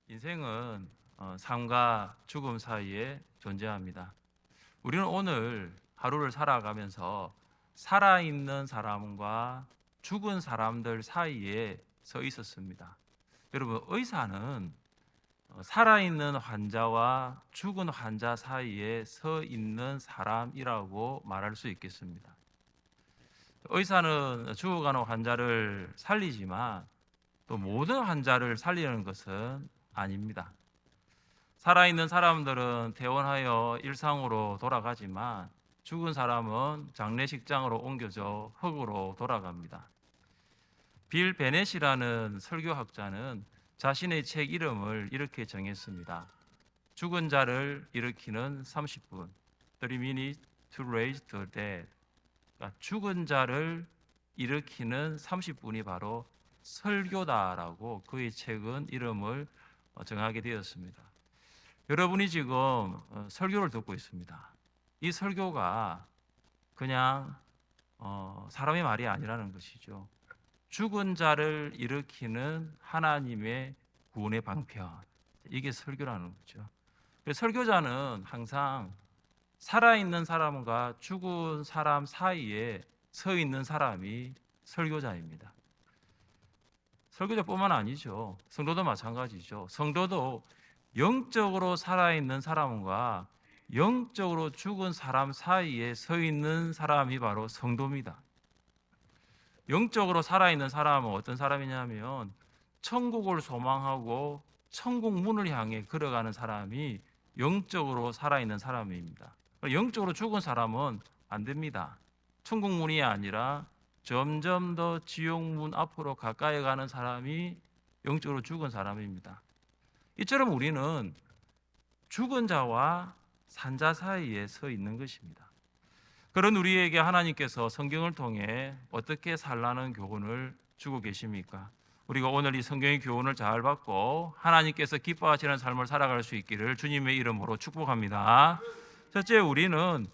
인생은 삶과 죽음 사이에 존재합니다. 우리는 오늘 하루를 살아가면서 살아있는 사람과 죽은 사람들 사이에 서 있었습니다. 여러분, 의사는 살아있는 환자와 죽은 환자 사이에 서 있는 사람이라고 말할 수 있겠습니다. 의사는 죽어가는 환자를 살리지만 또 모든 환자를 살리는 것은 아닙니다. 살아있는 사람들은 퇴원하여 일상으로 돌아가지만 죽은 사람은 장례식장으로 옮겨져 흙으로 돌아갑니다. 빌 베넷이라는 설교학자는 자신의 책 이름을 이렇게 정했습니다. 죽은 자를 일으키는 30분, 30 minutes to raise the dead. 그러니까 죽은 자를 일으키는 30분이 바로 설교다라고 그의 책은 이름을 정하게 되었습니다. 여러분이 지금 설교를 듣고 있습니다. 이 설교가 그냥 사람의 말이 아니라는 것이죠. 죽은 자를 일으키는 하나님의 구원의 방편, 이게 설교라는 거죠. 그래서 설교자는 항상 살아있는 사람과 죽은 사람 사이에 서 있는 사람이 설교자입니다. 설교자뿐만 아니죠. 성도도 마찬가지죠. 성도도 영적으로 살아있는 사람과 영적으로 죽은 사람 사이에 서 있는 사람이 바로 성도입니다. 영적으로 살아있는 사람은 어떤 사람이냐면 천국을 소망하고 천국 문을 향해 걸어가는 사람이 영적으로 살아있는 사람입니다. 영적으로 죽은 사람은 안 됩니다. 천국 문이 아니라 점점 더 지옥 문 앞으로 가까이 가는 사람이 영적으로 죽은 사람입니다. 이처럼 우리는 죽은 자와 산자 사이에 서 있는 것입니다. 그런 우리에게 하나님께서 성경을 통해 어떻게 살라는 교훈을 주고 계십니까? 우리가 오늘 이 성경의 교훈을 잘 받고 하나님께서 기뻐하시는 삶을 살아갈 수 있기를 주님의 이름으로 축복합니다. 첫째, 우리는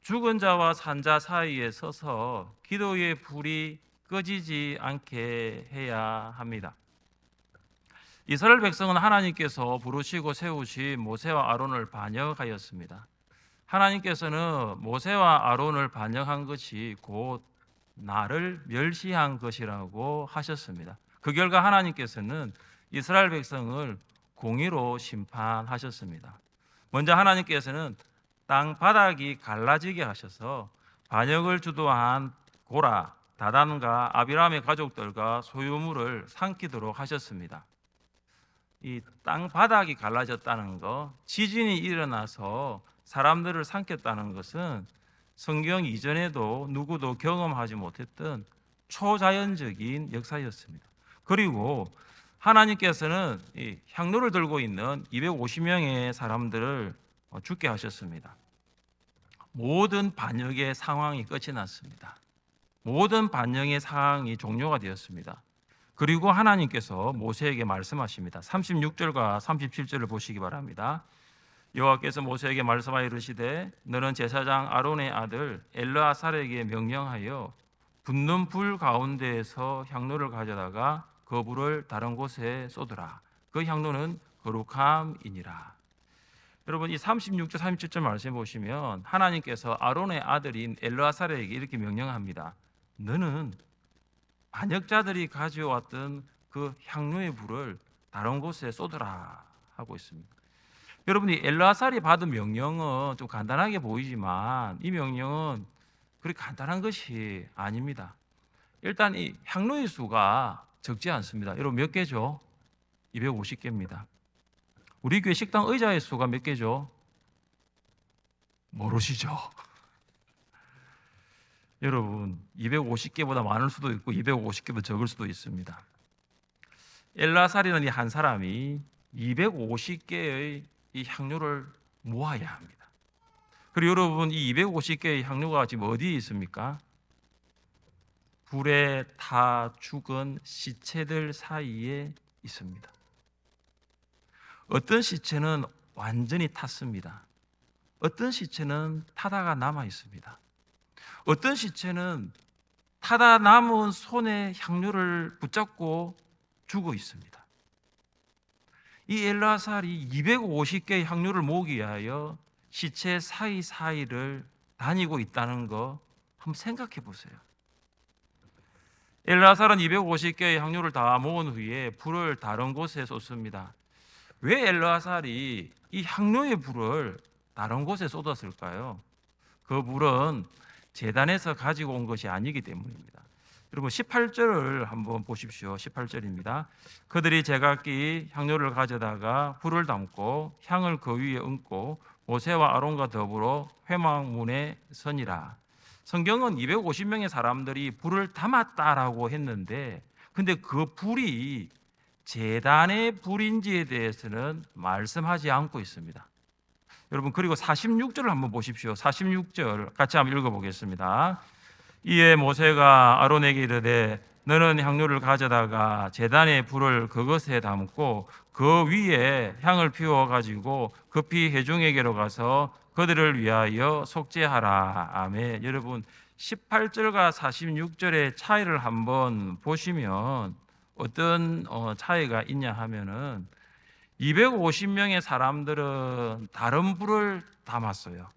죽은 자와 산자 사이에 서서 기도의 불이 꺼지지 않게 해야 합니다. 이스라엘 백성은 하나님께서 부르시고 세우신 모세와 아론을 반역하였습니다. 하나님께서는 모세와 아론을 반역한 것이 곧 나를 멸시한 것이라고 하셨습니다. 그 결과 하나님께서는 이스라엘 백성을 공의로 심판하셨습니다. 먼저 하나님께서는 땅 바닥이 갈라지게 하셔서 반역을 주도한 고라, 다단과 아비람의 가족들과 소유물을 삼키도록 하셨습니다. 이 땅 바닥이 갈라졌다는 것, 지진이 일어나서 사람들을 삼켰다는 것은 성경 이전에도 누구도 경험하지 못했던 초자연적인 역사였습니다. 그리고 하나님께서는 이 향로를 들고 있는 250명의 사람들을 죽게 하셨습니다. 모든 반역의 상황이 끝이 났습니다. 모든 반역의 상황이 종료가 되었습니다. 그리고 하나님께서 모세에게 말씀하십니다. 36절과 37절을 보시기 바랍니다. 여호와께서 모세에게 말씀하여 이르시되 너는 제사장 아론의 아들 엘르아살에게 명령하여 붙는 불 가운데에서 향로를 가져다가 그 불을 다른 곳에 쏟으라. 그 향로는 거룩함이니라. 여러분, 이 36절 37절 말씀 보시면 하나님께서 아론의 아들인 엘르아살에게 이렇게 명령합니다. 너는 반역자들이 가져왔던 그 향료의 불을 다른 곳에 쏟으라 하고 있습니다. 여러분이 엘르아살이 받은 명령은 좀 간단하게 보이지만 이 명령은 그렇게 간단한 것이 아닙니다. 일단 이 향로의 수가 적지 않습니다. 여러분 몇 개죠? 250개입니다. 우리 교회 식당 의자의 수가 몇 개죠? 모르시죠? 여러분 250개보다 많을 수도 있고 250개보다 적을 수도 있습니다. 엘라살이라는 이 한 사람이 250개의 이 향료를 모아야 합니다. 그리고 여러분 이 250개의 향료가 지금 어디에 있습니까? 불에 타 죽은 시체들 사이에 있습니다. 어떤 시체는 완전히 탔습니다. 어떤 시체는 타다가 남아 있습니다. 어떤 시체는 타다 남은 손에 향료를 붙잡고 죽어 있습니다. 이 엘르아살이 250개의 향료를 모으기 위하여 시체 사이사이를 다니고 있다는 거 한번 생각해 보세요. 엘르아살은 250개의 향료를 다 모은 후에 불을 다른 곳에 쏟습니다. 왜 엘르아살이 이 향료의 불을 다른 곳에 쏟았을까요? 그 불은 제단에서 가지고 온 것이 아니기 때문입니다. 여러분 18절을 한번 보십시오. 18절입니다. 그들이 제각기 향료를 가져다가 불을 담고 향을 그 위에 얹고 모세와 아론과 더불어 회막문에 서니라. 성경은 250명의 사람들이 불을 담았다라고 했는데, 근데 그 불이 제단의 불인지에 대해서는 말씀하지 않고 있습니다. 여러분, 그리고 46절을 한번 보십시오. 46절 같이 한번 읽어보겠습니다. 이에 모세가 아론에게 이르되 너는 향료를 가져다가 제단의 불을 그것에 담고 그 위에 향을 피워 가지고 급히 회중에게로 가서 그들을 위하여 속죄하라. 아멘. 여러분 18절과 46절의 차이를 한번 보시면 어떤 차이가 있냐 하면은 250명의 사람들은 다른 불을 담았어요.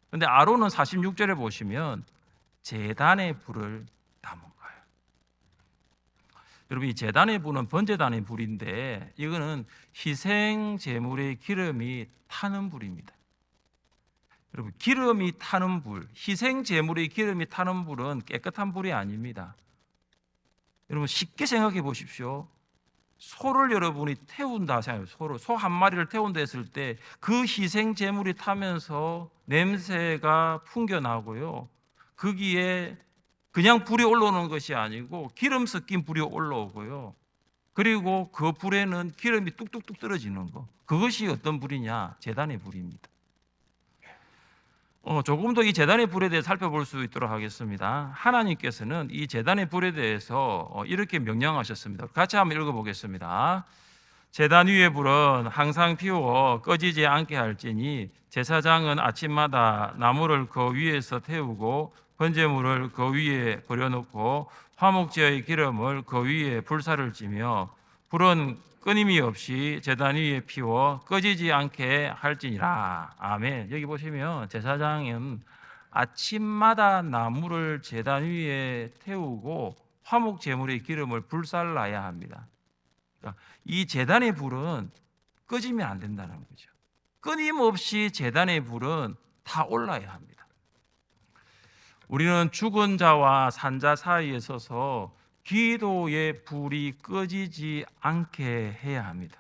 그런데 아론은 46절에 보시면 제단의 불을 담은 거예요. 여러분 이 제단의 불은 번제단의 불인데 이거는 희생 제물의 기름이 타는 불입니다. 여러분 기름이 타는 불, 희생 제물의 기름이 타는 불은 깨끗한 불이 아닙니다. 여러분 쉽게 생각해 보십시오. 소를 여러분이 태운다 생각해요. 소 한 마리를 태운다 했을 때 그 희생 제물이 타면서 냄새가 풍겨나고요. 거기에 그냥 불이 올라오는 것이 아니고 기름 섞인 불이 올라오고요. 그리고 그 불에는 기름이 뚝뚝뚝 떨어지는 거. 그것이 어떤 불이냐? 제단의 불입니다. 조금 더 이 제단의 불에 대해 살펴볼 수 있도록 하겠습니다. 하나님께서는 이 제단의 불에 대해서 이렇게 명령하셨습니다. 같이 한번 읽어보겠습니다. 제단 위의 불은 항상 피워 꺼지지 않게 할지니 제사장은 아침마다 나무를 그 위에서 태우고 번제물을 그 위에 버려놓고 화목제의 기름을 그 위에 불사를 지며 불은 끊임이 없이 제단 위에 피워 꺼지지 않게 할지니라. 아멘. 여기 보시면 제사장은 아침마다 나무를 제단 위에 태우고 화목 제물의 기름을 불살라야 합니다. 그러니까 이 제단의 불은 꺼지면 안 된다는 거죠. 끊임없이 제단의 불은 다 올라야 합니다. 우리는 죽은 자와 산 자 사이에 서서 기도의 불이 꺼지지 않게 해야 합니다.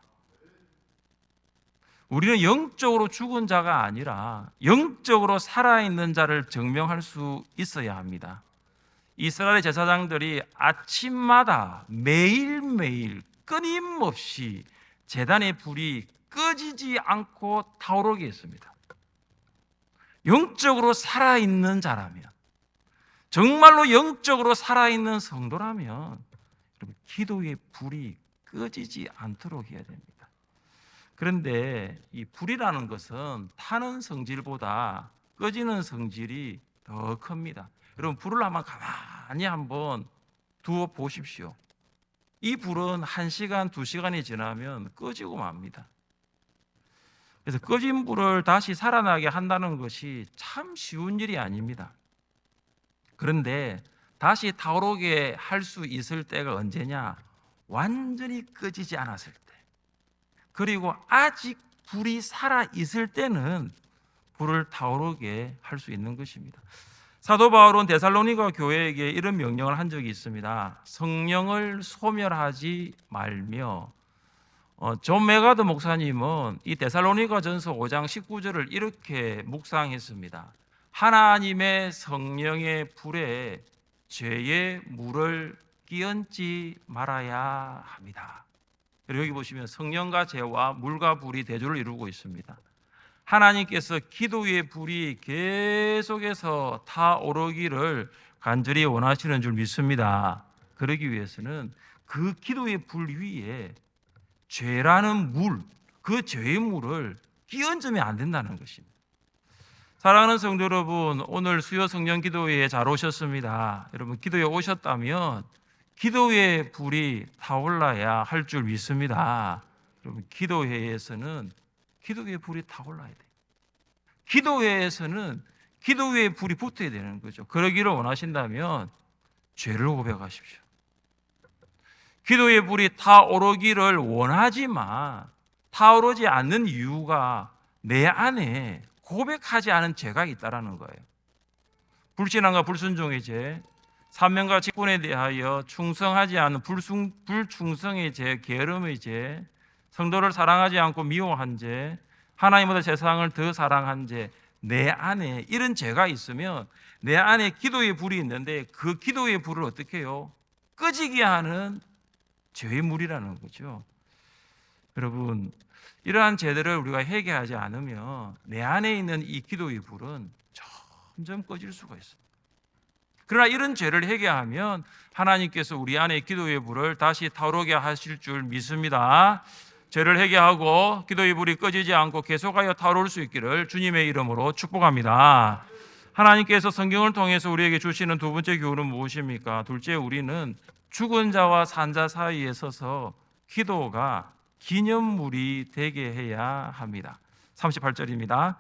우리는 영적으로 죽은 자가 아니라 영적으로 살아있는 자를 증명할 수 있어야 합니다. 이스라엘 제사장들이 아침마다 매일매일 끊임없이 제단의 불이 꺼지지 않고 타오르게 했습니다. 영적으로 살아있는 자라면, 정말로 영적으로 살아있는 성도라면 기도의 불이 꺼지지 않도록 해야 됩니다. 그런데 이 불이라는 것은 타는 성질보다 꺼지는 성질이 더 큽니다. 여러분 불을 가만히 한번 두어 보십시오. 이 불은 1시간, 2시간이 지나면 꺼지고 맙니다. 그래서 꺼진 불을 다시 살아나게 한다는 것이 참 쉬운 일이 아닙니다. 그런데 다시 타오르게 할 수 있을 때가 언제냐? 완전히 꺼지지 않았을 때, 그리고 아직 불이 살아 있을 때는 불을 타오르게 할 수 있는 것입니다. 사도 바울은 데살로니가 교회에게 이런 명령을 한 적이 있습니다. 성령을 소멸하지 말며. 존 메가드 목사님은 이 데살로니가 전서 5장 19절을 이렇게 묵상했습니다. 하나님의 성령의 불에 죄의 물을 끼얹지 말아야 합니다. 그리고 여기 보시면 성령과 죄와 물과 불이 대조를 이루고 있습니다. 하나님께서 기도의 불이 계속해서 타오르기를 간절히 원하시는 줄 믿습니다. 그러기 위해서는 그 기도의 불 위에 죄라는 물, 그 죄의 물을 끼얹으면 안 된다는 것입니다. 사랑하는 성도 여러분, 오늘 수요 성령 기도회에 잘 오셨습니다. 여러분 기도에 오셨다면 기도의 불이 타올라야 할 줄 믿습니다. 여러분, 기도회에서는 기도회의 불이 타올라야 돼요. 기도회에서는 기도회의 불이 붙어야 되는 거죠. 그러기를 원하신다면 죄를 고백하십시오. 기도의 불이 타오르기를 원하지만 타오르지 않는 이유가 내 안에 고백하지 않은 죄가 있다라는 거예요. 불신앙과 불순종의 죄, 사명과 직분에 대하여 충성하지 않은 불충성의 죄, 게으름의 죄, 성도를 사랑하지 않고 미워한 죄, 하나님보다 세상을 더 사랑한 죄, 내 안에 이런 죄가 있으면 내 안에 기도의 불이 있는데 그 기도의 불을 어떻게 해요? 꺼지게 하는 죄의 물이라는 거죠. 여러분, 이러한 죄들을 우리가 해결하지 않으면 내 안에 있는 이 기도의 불은 점점 꺼질 수가 있습니다. 그러나 이런 죄를 해결하면 하나님께서 우리 안에 기도의 불을 다시 타오르게 하실 줄 믿습니다. 죄를 해결하고 기도의 불이 꺼지지 않고 계속하여 타오를 수 있기를 주님의 이름으로 축복합니다. 하나님께서 성경을 통해서 우리에게 주시는 두 번째 교훈은 무엇입니까? 둘째, 우리는 죽은 자와 산 자 사이에 서서 기도가 기념물이 되게 해야 합니다. 38절입니다.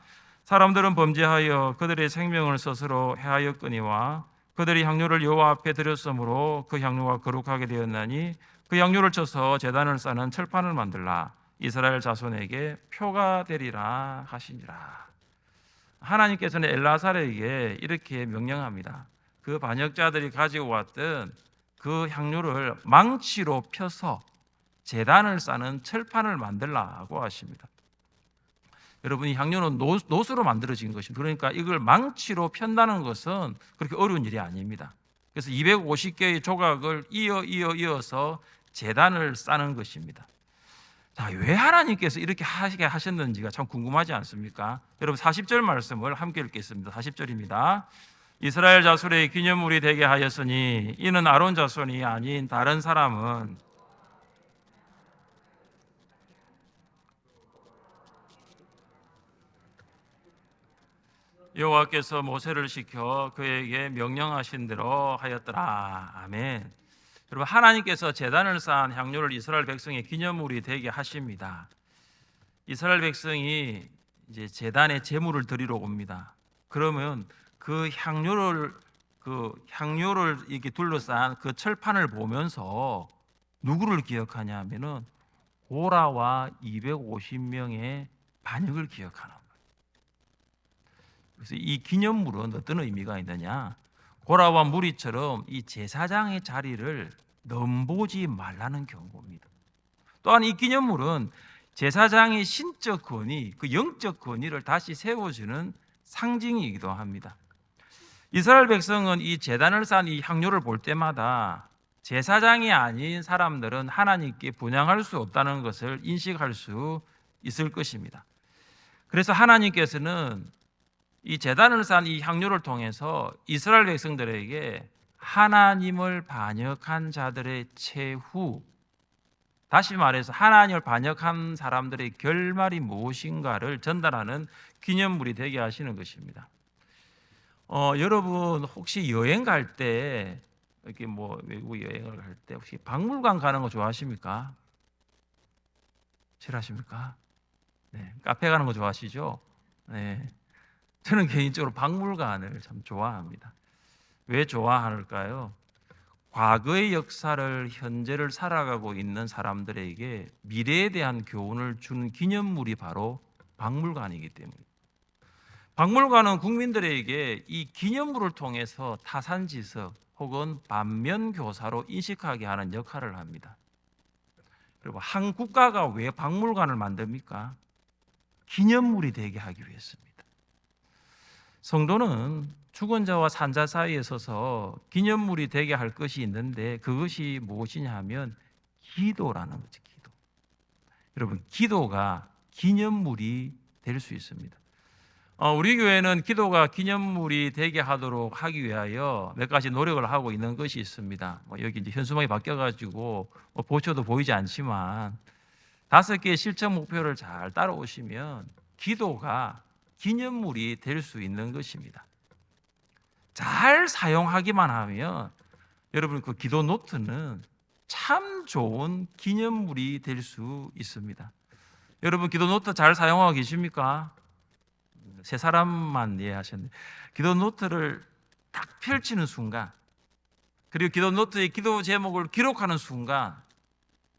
사람들은 범죄하여 그들의 생명을 스스로 해하였거니와 그들이 향료를 여호와 앞에 드렸으므로 그 향료가 거룩하게 되었나니 그 향료를 쳐서 제단을 쌓는 철판을 만들라. 이스라엘 자손에게 표가 되리라 하시니라. 하나님께서는 엘라사르에게 이렇게 명령합니다. 그 반역자들이 가지고 왔던 그 향료를 망치로 펴서 제단을 쌓는 철판을 만들라고 하십니다. 여러분, 이 향료는 노수로 만들어진 것입니다. 그러니까 이걸 망치로 편다는 것은 그렇게 어려운 일이 아닙니다. 그래서 250개의 조각을 이어서 제단을 쌓는 것입니다. 자, 왜 하나님께서 이렇게 하시게 하셨는지가 참 궁금하지 않습니까? 여러분, 40절 말씀을 함께 읽겠습니다. 40절입니다. 이스라엘 자손의 기념물이 되게 하였으니 이는 아론 자손이 아닌 다른 사람은 여호와께서 모세를 시켜 그에게 명령하신 대로 하였더라. 아멘. 여러분, 하나님께서 제단을 쌓은 향료를 이스라엘 백성의 기념물이 되게 하십니다. 이스라엘 백성이 이제 제단에 제물을 드리러 옵니다. 그러면 그 향료를 이렇게 둘러싼 그 철판을 보면서 누구를 기억하냐 하면은 고라와 250명의 반역을 기억하는 거예요. 그래서 이 기념물은 어떤 의미가 있느냐? 고라와 무리처럼 이 제사장의 자리를 넘보지 말라는 경고입니다. 또한 이 기념물은 제사장의 신적 권위, 그 영적 권위를 다시 세워주는 상징이기도 합니다. 이스라엘 백성은 이 제단을 쌓은 이 향료를 볼 때마다 제사장이 아닌 사람들은 하나님께 분향할 수 없다는 것을 인식할 수 있을 것입니다. 그래서 하나님께서는 이 제단을 쌓은 이 향료를 통해서 이스라엘 백성들에게 하나님을 반역한 자들의 최후, 다시 말해서 하나님을 반역한 사람들의 결말이 무엇인가를 전달하는 기념물이 되게 하시는 것입니다. 여러분, 혹시 여행 갈 때, 이렇게 뭐 외국 여행을 갈 때 혹시 박물관 가는 거 좋아하십니까? 싫어하십니까? 네, 카페 가는 거 좋아하시죠? 네, 저는 개인적으로 박물관을 참 좋아합니다. 왜 좋아할까요? 과거의 역사를 현재를 살아가고 있는 사람들에게 미래에 대한 교훈을 주는 기념물이 바로 박물관이기 때문입니다. 박물관은 국민들에게 이 기념물을 통해서 타산지석 혹은 반면교사로 인식하게 하는 역할을 합니다. 그리고 한 국가가 왜 박물관을 만듭니까? 기념물이 되게 하기 위해서입니다. 성도는 죽은 자와 산 자 사이에 서서 기념물이 되게 할 것이 있는데 그것이 무엇이냐 하면 기도라는 거죠. 기도. 여러분, 기도가 기념물이 될 수 있습니다. 우리 교회는 기도가 기념물이 되게 하도록 하기 위하여 몇 가지 노력을 하고 있는 것이 있습니다. 여기 이제 현수막이 바뀌어가지고 보초도 보이지 않지만 5개의 실천 목표를 잘 따라오시면 기도가 기념물이 될 수 있는 것입니다. 잘 사용하기만 하면 여러분 그 기도 노트는 참 좋은 기념물이 될 수 있습니다. 여러분 기도 노트 잘 사용하고 계십니까? 세 사람만 이해하셨네. 기도 노트를 딱 펼치는 순간, 그리고 기도 노트에 기도 제목을 기록하는 순간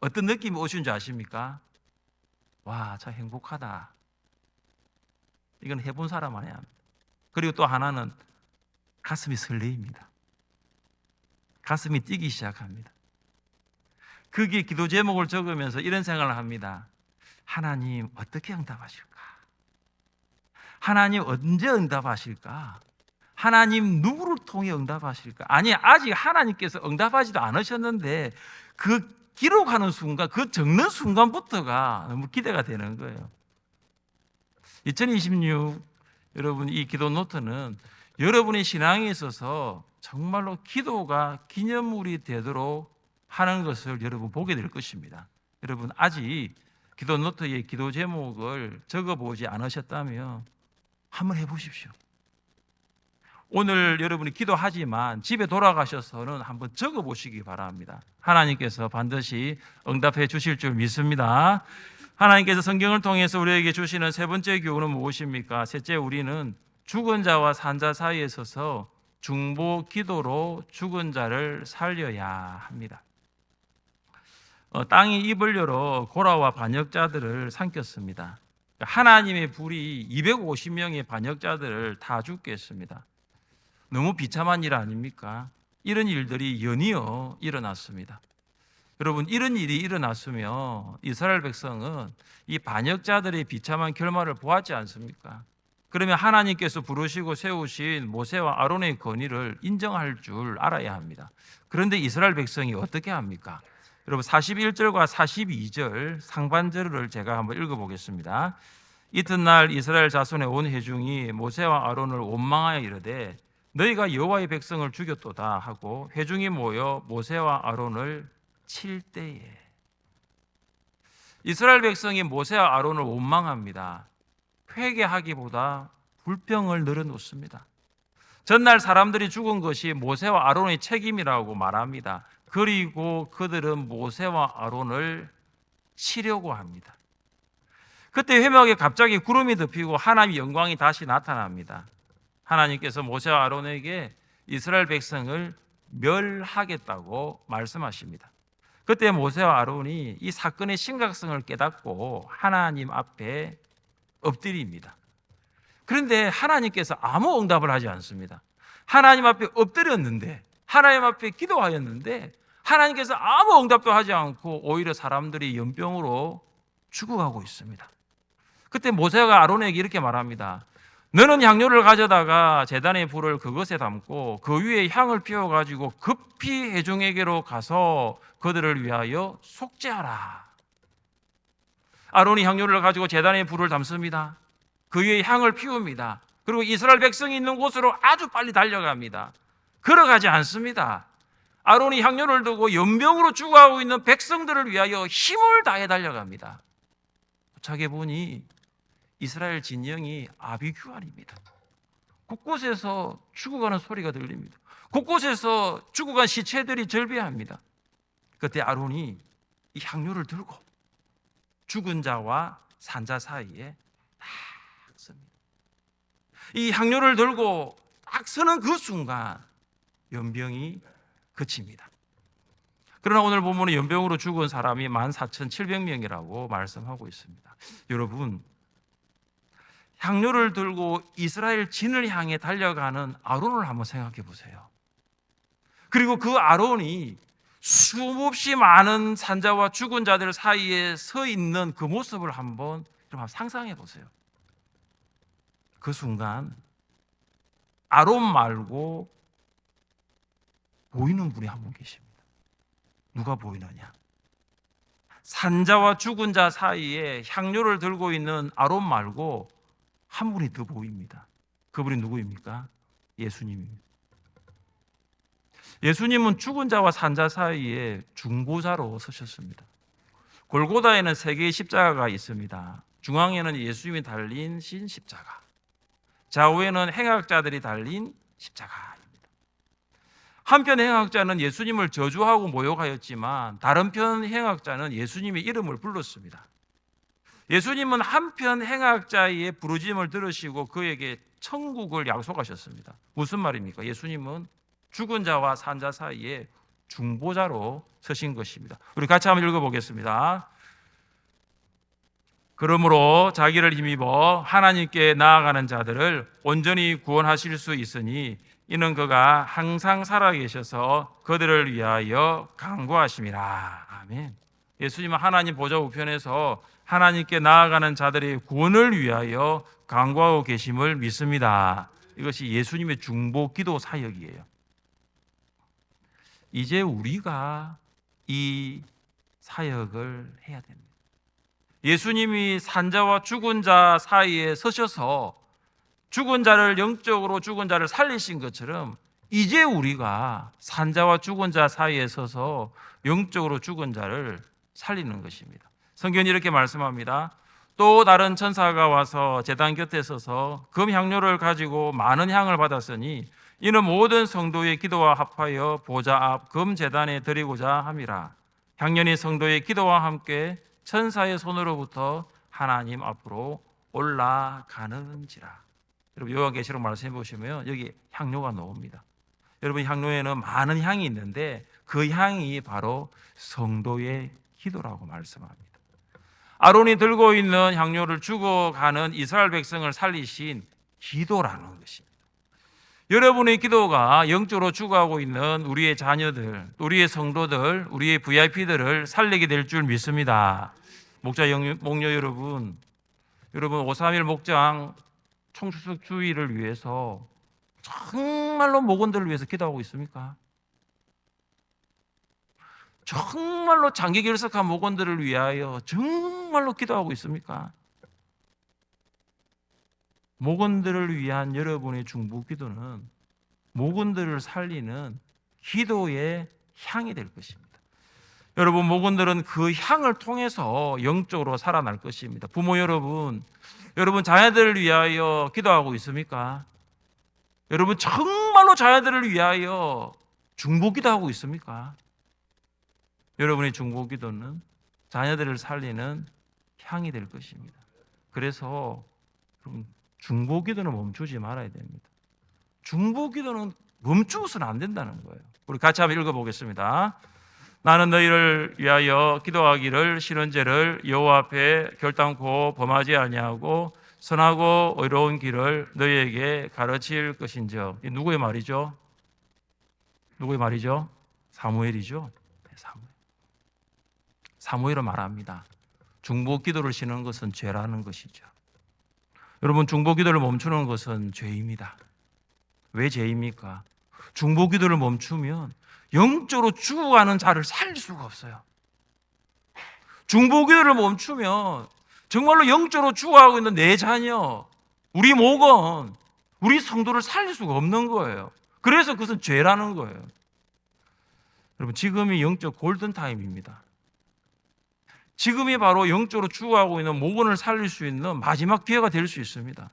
어떤 느낌이 오시는 줄 아십니까? 와, 참 행복하다. 이건 해본 사람 아니야. 그리고 또 하나는 가슴이 설레입니다. 가슴이 뛰기 시작합니다. 거기에 기도 제목을 적으면서 이런 생각을 합니다. 하나님 어떻게 응답하실까? 하나님 언제 응답하실까? 하나님 누구를 통해 응답하실까? 아니, 아직 하나님께서 응답하지도 않으셨는데 그 기록하는 순간, 그 적는 순간부터가 너무 기대가 되는 거예요. 2026 여러분 이 기도 노트는 여러분의 신앙에 있어서 정말로 기도가 기념물이 되도록 하는 것을 여러분 보게 될 것입니다. 여러분 아직 기도 노트에 기도 제목을 적어보지 않으셨다면 한번 해보십시오. 오늘 여러분이 기도하지만 집에 돌아가셔서는 한번 적어보시기 바랍니다. 하나님께서 반드시 응답해 주실 줄 믿습니다. 하나님께서 성경을 통해서 우리에게 주시는 세 번째 교훈은 무엇입니까? 셋째, 우리는 죽은 자와 산 자 사이에 서서 중보 기도로 죽은 자를 살려야 합니다. 땅이 입을 열어 고라와 반역자들을 삼켰습니다. 하나님의 불이 250명의 반역자들을 다 죽게 했습니다. 너무 비참한 일 아닙니까? 이런 일들이 연이어 일어났습니다. 여러분, 이런 일이 일어났으면 이스라엘 백성은 이 반역자들의 비참한 결말을 보았지 않습니까? 그러면 하나님께서 부르시고 세우신 모세와 아론의 건의를 인정할 줄 알아야 합니다. 그런데 이스라엘 백성이 어떻게 합니까? 여러분 41절과 42절 상반절을 제가 한번 읽어보겠습니다. 이튿날 이스라엘 자손의 온 회중이 모세와 아론을 원망하여 이르되 너희가 여호와의 백성을 죽였도다 하고 회중이 모여 모세와 아론을 칠 때에 이스라엘 백성이 모세와 아론을 원망합니다. 회개하기보다 불평을 늘어놓습니다. 전날 사람들이 죽은 것이 모세와 아론의 책임이라고 말합니다. 그리고 그들은 모세와 아론을 치려고 합니다. 그때 회막에 갑자기 구름이 덮이고 하나님의 영광이 다시 나타납니다. 하나님께서 모세와 아론에게 이스라엘 백성을 멸하겠다고 말씀하십니다. 그때 모세와 아론이 이 사건의 심각성을 깨닫고 하나님 앞에 엎드립니다. 그런데 하나님께서 아무 응답을 하지 않습니다. 하나님 앞에 엎드렸는데, 하나님 앞에 기도하였는데 하나님께서 아무 응답도 하지 않고 오히려 사람들이 연병으로 죽어가고 있습니다. 그때 모세가 아론에게 이렇게 말합니다. 너는 향료를 가져다가 제단의 불을 그것에 담고 그 위에 향을 피워가지고 급히 회중에게로 가서 그들을 위하여 속죄하라. 아론이 향료를 가지고 제단의 불을 담습니다. 그 위에 향을 피웁니다. 그리고 이스라엘 백성이 있는 곳으로 아주 빨리 달려갑니다. 걸어가지 않습니다. 아론이 향료를 두고 연병으로 죽어가고 있는 백성들을 위하여 힘을 다해 달려갑니다. 도착해 보니 이스라엘 진영이 아비규환입니다. 곳곳에서 죽어가는 소리가 들립니다. 곳곳에서 죽어간 시체들이 절비합니다. 그때 아론이 이 향료를 들고 죽은 자와 산 자 사이에 딱 섭니다. 이 향료를 들고 딱 서는 그 순간 연병이 그칩니다. 그러나 오늘 본문은 연병으로 죽은 사람이 14,700명이라고 말씀하고 있습니다. 여러분, 향료를 들고 이스라엘 진을 향해 달려가는 아론을 한번 생각해 보세요. 그리고 그 아론이 수없이 많은 산자와 죽은 자들 사이에 서 있는 그 모습을 한번 상상해 보세요. 그 순간 아론 말고 보이는 분이 한 분 계십니다. 누가 보이느냐? 산자와 죽은 자 사이에 향료를 들고 있는 아론 말고 한 분이 더 보입니다. 그분이 누구입니까? 예수님입니다. 예수님은 죽은 자와 산 자 사이에 중보자로 서셨습니다. 골고다에는 세 개의 십자가가 있습니다. 중앙에는 예수님이 달린 신 십자가, 좌우에는 행악자들이 달린 십자가입니다. 한편 행악자는 예수님을 저주하고 모욕하였지만 다른 편 행악자는 예수님의 이름을 불렀습니다. 예수님은 한편 행악자의 부르짖음을 들으시고 그에게 천국을 약속하셨습니다. 무슨 말입니까? 예수님은 죽은 자와 산 자 사이에 중보자로 서신 것입니다. 우리 같이 한번 읽어보겠습니다. 그러므로 자기를 힘입어 하나님께 나아가는 자들을 온전히 구원하실 수 있으니 이는 그가 항상 살아계셔서 그들을 위하여 간구하심이라. 아멘. 예수님은 하나님 보좌 우편에서 하나님께 나아가는 자들의 구원을 위하여 간구하고 계심을 믿습니다. 이것이 예수님의 중보 기도 사역이에요. 이제 우리가 이 사역을 해야 됩니다. 예수님이 산자와 죽은 자 사이에 서셔서 죽은 자를 영적으로 죽은 자를 살리신 것처럼 이제 우리가 산자와 죽은 자 사이에 서서 영적으로 죽은 자를 살리는 것입니다. 성경이 이렇게 말씀합니다. 또 다른 천사가 와서 제단 곁에 서서 금 향료를 가지고 많은 향을 받았으니 이는 모든 성도의 기도와 합하여 보좌 앞 금 제단에 드리고자 함이라. 향년이 성도의 기도와 함께 천사의 손으로부터 하나님 앞으로 올라가는지라. 여러분 요한계시록 말씀해 보시면 여기 향료가 나옵니다. 여러분 향료에는 많은 향이 있는데 그 향이 바로 성도의 기도라고 말씀합니다. 아론이 들고 있는 향료를 죽어가는 이스라엘 백성을 살리신 기도라는 것입니다. 여러분의 기도가 영적으로 죽어가고 있는 우리의 자녀들, 우리의 성도들, 우리의 VIP들을 살리게 될 줄 믿습니다. 목녀 여러분 531 목장 총수석 주의를 위해서 정말로 목원들을 위해서 기도하고 있습니까? 정말로 장기 결석한 목원들을 위하여 정말로 기도하고 있습니까? 목원들을 위한 여러분의 중보 기도는 목원들을 살리는 기도의 향이 될 것입니다. 여러분 목원들은 그 향을 통해서 영적으로 살아날 것입니다. 부모 여러분 자녀들을 위하여 기도하고 있습니까? 여러분 정말로 자녀들을 위하여 중보 기도하고 있습니까? 여러분의 중보 기도는 자녀들을 살리는 향이 될 것입니다. 그래서 여러분 중보 기도는 멈추지 말아야 됩니다. 중보 기도는 멈추고서는 안 된다는 거예요. 우리 같이 한번 읽어보겠습니다. 나는 너희를 위하여 기도하기를 싫은 죄를 여호와 앞에 결단코 범하지 아니하고 선하고 의로운 길을 너희에게 가르칠 것인즉. 이 누구의 말이죠? 누구의 말이죠? 사무엘이죠. 사무엘은 말합니다. 중보 기도를 쉬는 것은 죄라는 것이죠. 여러분 중보 기도를 멈추는 것은 죄입니다. 왜 죄입니까? 중보 기도를 멈추면 영적으로 죽어가는 자를 살릴 수가 없어요. 중보 기도를 멈추면 정말로 영적으로 죽어가고 있는 내 자녀, 우리 목원, 우리 성도를 살릴 수가 없는 거예요. 그래서 그것은 죄라는 거예요. 여러분 지금이 영적 골든타임입니다. 지금이 바로 영적으로 죽어가고 있는 목원을 살릴 수 있는 마지막 기회가 될 수 있습니다.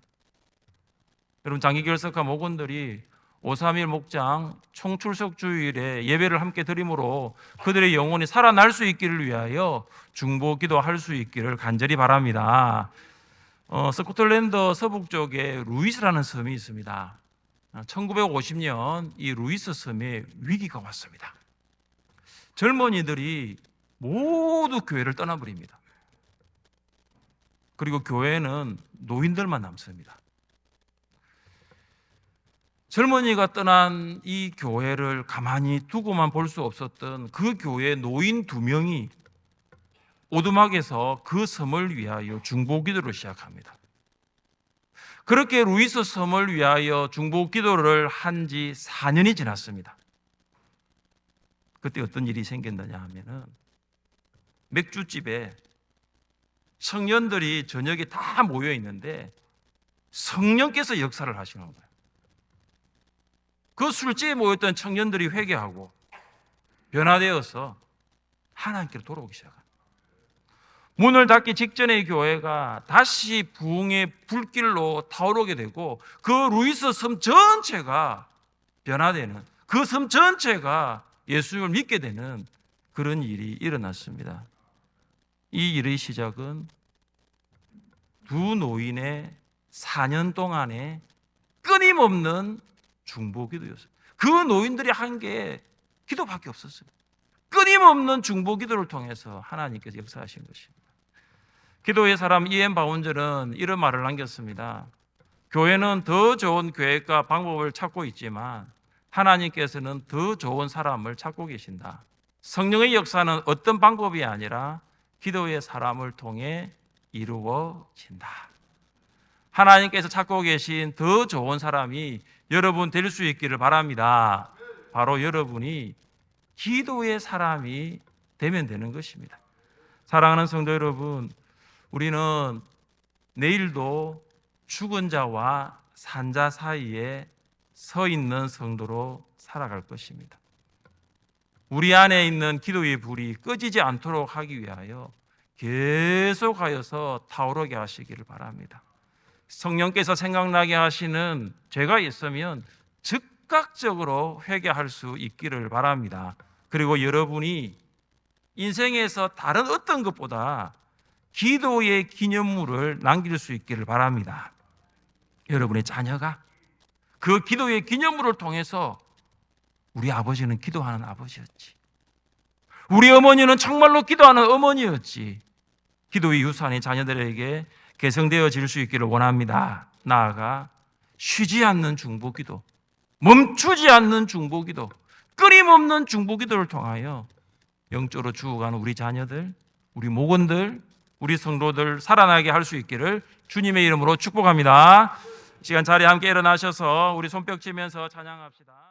여러분 장기 결석한 목원들이 531 목장 총출석 주일에 예배를 함께 드림으로 그들의 영혼이 살아날 수 있기를 위하여 중보 기도할 수 있기를 간절히 바랍니다. 스코틀랜드 서북쪽에 루이스라는 섬이 있습니다. 1950년 이 루이스 섬에 위기가 왔습니다. 젊은이들이 모두 교회를 떠나버립니다. 그리고 교회는 노인들만 남습니다. 젊은이가 떠난 이 교회를 가만히 두고만 볼 수 없었던 그 교회 노인 2명이 오두막에서 그 섬을 위하여 중보 기도를 시작합니다. 그렇게 루이스 섬을 위하여 중보 기도를 한 지 4년이 지났습니다. 그때 어떤 일이 생겼느냐 하면은 맥주집에 청년들이 저녁에 다 모여 있는데 성령께서 역사를 하시는 거예요. 그 술집에 모였던 청년들이 회개하고 변화되어서 하나님께로 돌아오기 시작합니다. 문을 닫기 직전의 교회가 다시 부흥의 불길로 타오르게 되고 그 루이스 섬 전체가 변화되는 그 섬 전체가 예수님을 믿게 되는 그런 일이 일어났습니다. 이 일의 시작은 두 노인의 4년 동안의 끊임없는 중보기도였어요. 그 노인들이 한 게 기도밖에 없었어요. 끊임없는 중보기도를 통해서 하나님께서 역사하신 것입니다. 기도의 사람 이엠 바운절은 이런 말을 남겼습니다. 교회는 더 좋은 계획과 방법을 찾고 있지만 하나님께서는 더 좋은 사람을 찾고 계신다. 성령의 역사는 어떤 방법이 아니라 기도의 사람을 통해 이루어진다. 하나님께서 찾고 계신 더 좋은 사람이 여러분 될 수 있기를 바랍니다. 바로 여러분이 기도의 사람이 되면 되는 것입니다. 사랑하는 성도 여러분, 우리는 내일도 죽은 자와 산 자 사이에 서 있는 성도로 살아갈 것입니다. 우리 안에 있는 기도의 불이 꺼지지 않도록 하기 위하여 계속하여서 타오르게 하시기를 바랍니다. 성령께서 생각나게 하시는 죄가 있으면 즉각적으로 회개할 수 있기를 바랍니다. 그리고 여러분이 인생에서 다른 어떤 것보다 기도의 기념물을 남길 수 있기를 바랍니다. 여러분의 자녀가 그 기도의 기념물을 통해서 우리 아버지는 기도하는 아버지였지, 우리 어머니는 정말로 기도하는 어머니였지, 기도의 유산이 자녀들에게 개성되어질 수 있기를 원합니다. 나아가 쉬지 않는 중보기도, 멈추지 않는 중보기도, 끊임없는 중보기도를 통하여 영적으로 죽어가는 우리 자녀들, 우리 목원들, 우리 성도들 살아나게 할 수 있기를 주님의 이름으로 축복합니다. 시간 자리에 함께 일어나셔서 우리 손뼉 치면서 찬양합시다.